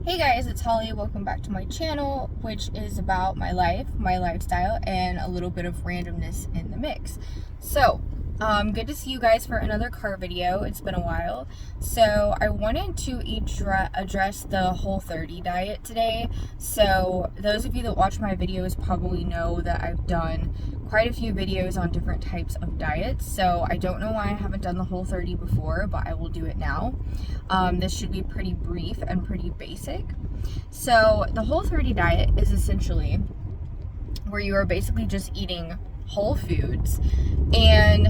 Hey guys, it's Holly. Welcome back to my channel, which is about my life, my lifestyle, and a little bit of randomness in the mix. So, good to see you guys for another car video. It's been a while. So, I wanted to address the Whole30 diet today. So, those of you that watch my videos probably know that I've done quite a few videos on different types of diets. So, I don't know why I haven't done the Whole30 before, but I will do it now. This should be pretty brief and pretty basic. So the Whole30 diet is essentially where you are basically just eating whole foods, and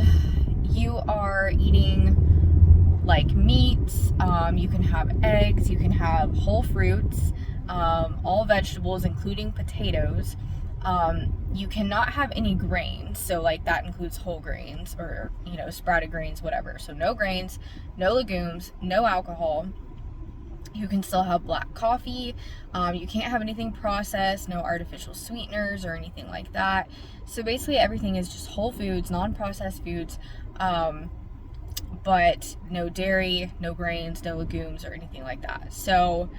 you are eating like meats, you can have eggs, you can have whole fruits, all vegetables including potatoes. You cannot have any grains, so like that includes whole grains or sprouted grains, whatever. So no grains, no legumes, no alcohol. You can still have black coffee. You can't have anything processed, no artificial sweeteners or anything like that. So basically everything is just whole foods, non-processed foods, but no dairy, no grains, no legumes or anything like that. So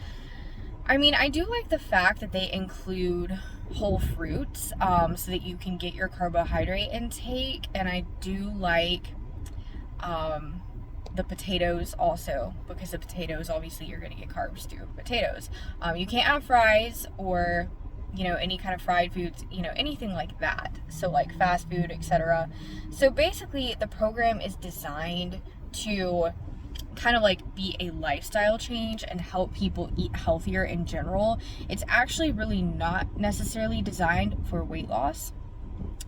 I mean, I do like the fact that they include whole fruits, so that you can get your carbohydrate intake, and I do like the potatoes also, because the potatoes, obviously you're going to get carbs through potatoes. You can't have fries or any kind of fried foods, anything like that, so like fast food, etc. So basically the program is designed to kind of like be a lifestyle change and help people eat healthier in general. It's actually really not necessarily designed for weight loss.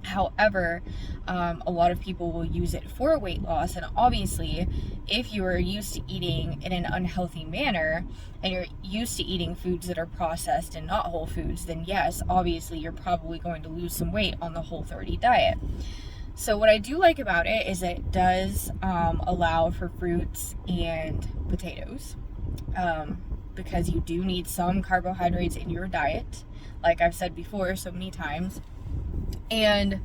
However, a lot of people will use it for weight loss, and obviously if you are used to eating in an unhealthy manner and you're used to eating foods that are processed and not whole foods, then yes, obviously you're probably going to lose some weight on the Whole30 diet. So what I do like about it is it does allow for fruits and potatoes, because you do need some carbohydrates in your diet, like I've said before so many times. And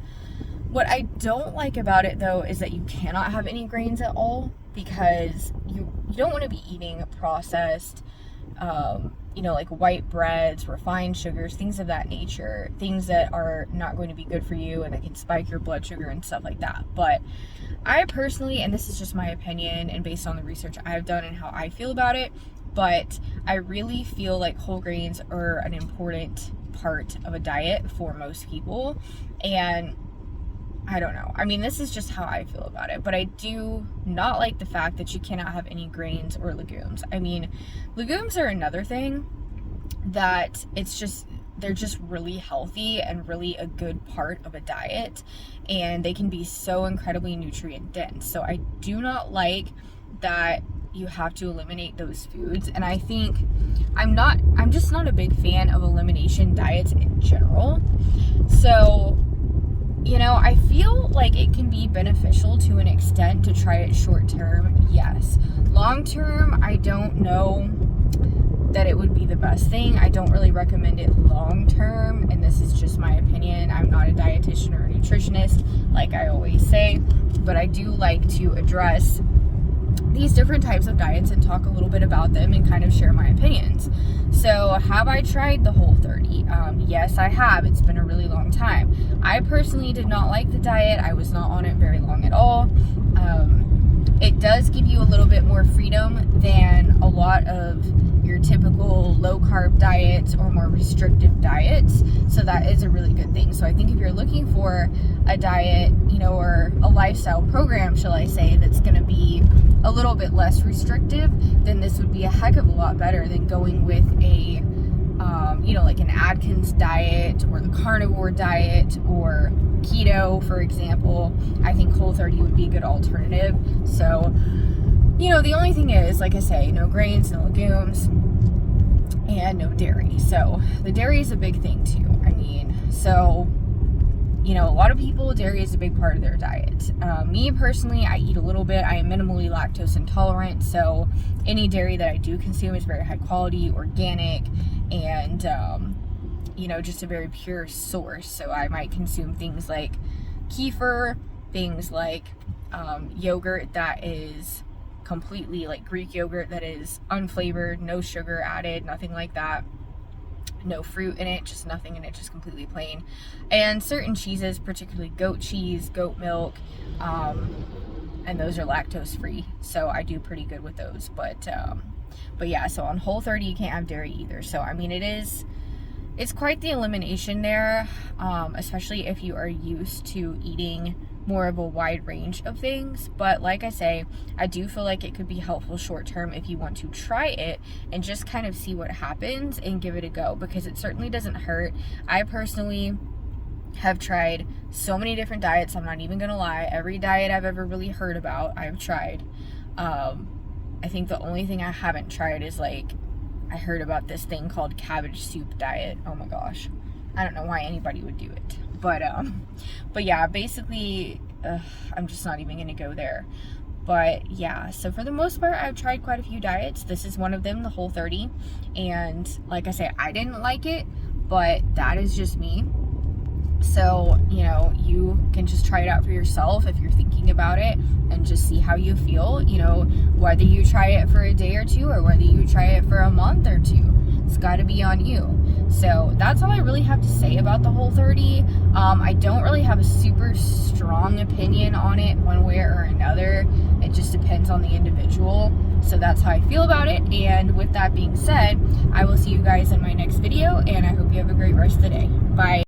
what I don't like about it though is that you cannot have any grains at all, because you don't want to be eating processed, like white breads, refined sugars, things of that nature, things that are not going to be good for you and that can spike your blood sugar and stuff like that. But I personally, and this is just my opinion and based on the research I've done and how I feel about it, but I really feel like whole grains are an important part of a diet for most people. And I don't know. I mean, this is just how I feel about it. But I do not like the fact that you cannot have any grains or legumes. I mean, legumes are another thing that they're just really healthy and really a good part of a diet. And they can be so incredibly nutrient dense. So I do not like that you have to eliminate those foods. And I think I'm just not a big fan of elimination diets in general. So I feel like it can be beneficial to an extent to try it short term, yes. Long term, I don't know that it would be the best thing. I don't really recommend it long term, and this is just my opinion. I'm not a dietitian or a nutritionist, like I always say, but I do like to address these different types of diets and talk a little bit about them and kind of share my opinions. So have I tried the Whole30? Yes, I have. It's been a really long time. I personally did not like the diet. I was not on it very long at all. It does give you a little bit more freedom than a lot of your typical low carb diets or more restrictive diets. So that is a really good thing. So I think if you're looking for a diet, or a lifestyle program, shall I say, that's going to be a little bit less restrictive, then this would be a heck of a lot better than going with a, like an Atkins diet or the carnivore diet or keto, for example. I think Whole30 would be a good alternative. So, the only thing is, like I say, no grains, no legumes, and no dairy. So the dairy is a big thing too. I mean, so a lot of people, dairy is a big part of their diet. Me personally, I eat a little bit. I am minimally lactose intolerant, so any dairy that I do consume is very high quality, organic, and just a very pure source. So I might consume things like kefir, things like yogurt that is completely like Greek yogurt that is unflavored, no sugar added, nothing like that. No fruit in it, just nothing in it, just completely plain. And certain cheeses, particularly goat cheese, goat milk, and those are lactose free, so I do pretty good with those. But yeah, so on Whole30 you can't have dairy either. So I mean, it's quite the elimination there, especially if you are used to eating more of a wide range of things. But like I say, I do feel like it could be helpful short term if you want to try it and just kind of see what happens and give it a go, because it certainly doesn't hurt. I personally have tried so many different diets, I'm not even gonna lie. Every diet I've ever really heard about, I've tried. I think the only thing I haven't tried is like, I heard about this thing called cabbage soup diet. Oh my gosh, I don't know why anybody would do it. But yeah, basically, I'm just not even gonna go there. But yeah, so for the most part, I've tried quite a few diets. This is one of them, the Whole30. And like I say, I didn't like it, but that is just me. So, you know, you can just try it out for yourself if you're thinking about it and just see how you feel, you know, whether you try it for a day or two or whether you try it for a month or two. It's got to be on you. So that's all I really have to say about the Whole30. I don't really have a super strong opinion on it one way or another. It just depends on the individual. So that's how I feel about it. And with that being said, I will see you guys in my next video, and I hope you have a great rest of the day. Bye.